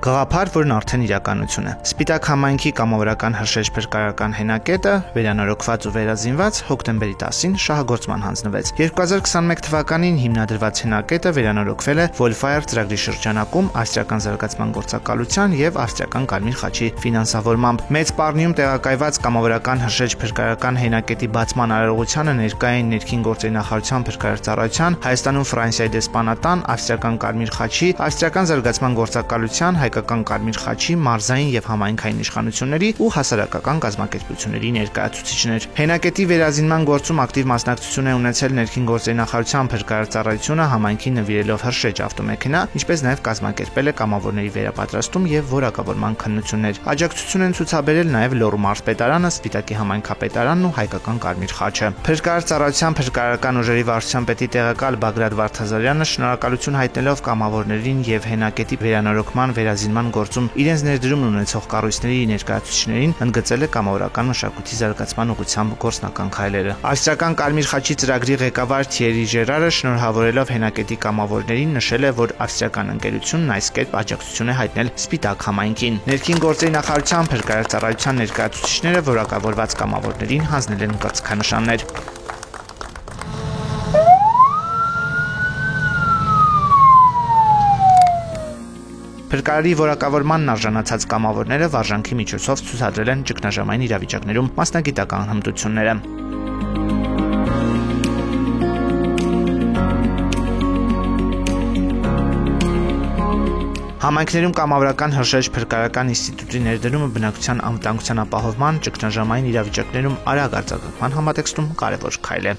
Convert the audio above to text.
Գաղափար, որն արդեն իրականություն է։ Սպիտակ համայնքի կամավորական հրշեջ փրկարարական հենակետը վերանորոգված ու վերազինված հոկտեմբերի 10-ին շահագործման հանձնվեց։ 2021 թվականին հիմնադրված հենակետը վերանորոգվել է Wolfire ծրագրի շրջանակում ավստրիական զարգացման գործակալության եւ ավստրիական Կարմիր խաչի ֆինանսավորմամբ։ Մեծ Պարնիում տեղակայված կամավորական հրշեջ փրկարարական հենակետի բացման արարողությանը ներկայ էին ներքին գործերի նախարարության փրկարար ծառայության, Հայաստանում Ֆրանսիայի դեսպանատան, ավստրիական Կարմիր խաչի, ավստրիական զարգացման գործակալության, հայկական Կարմիր խաչի, մարզային եւ համայնքային իշխանությունների ու հասարակական կազմակերպությունների ներկայացուցիչներ։ Հենակետի վերազինման գործում ակտիվ մասնակցություն է ունեցել ներքին գործերի նախարարության փրկարար ծառայությունը համայնքին նվիրելով հրշեջ ավտոմեքենա, ինչպես նաեւ կազմակերպել է կամավորների վերապատրաստում եւ որակավորման քննություններ։ Աջակցություն են ցուցաբերել նաեւ Լոռու մարզպետարանը, Սպիտակի համայնքապետարանն ու հայկական Կարմիր խաչը։ Փրկարար ծառայության փրկարարական ուժերի վարչության պետի տեղակալ Բագրատ Վարդազարյանը շնորհակալություն հայտնելով կամավորներին եւ հենակետի վերանորոգման վերազինման գործում իրենց ներդրումն ունեցող կառույցների ներկայացուցիչներին ընդգծել է կամավորական մշակույթի զարգացման ուղղությամբ գործնական քայլերը։ Ավստրիական Կարմիր խաչի ծրագրի ղեկավար Թիերի Ժերարը շնորհավորելով հենակետի կամավորներին նշել է, որ ավստրիական ընկերությունն այս կերպ աջակցություն է հայտնել Սպիտակ համայնքին։ Ներքին գործերի նախարարության փրկարար ծառայության ներկայացուցիչները որակավորված կամավորներին հանձնել են կրծքանշաններ։ Փրկարարի որակավորմանն արժանացած կամավորները վարժանքի միջոցով ցուցադրել են ճգնաժամային իրավիճակներում մասնագիտական հմտությունները։ Համայնքներում կամավորական հրշեջ փրկարարական ինստիտուտի ներդրումը բնակչության անվտանգության ապահովման, ճգնաժամային իրավիճակներում արագ արձակագրման համատեքստում կարևոր քայլ է։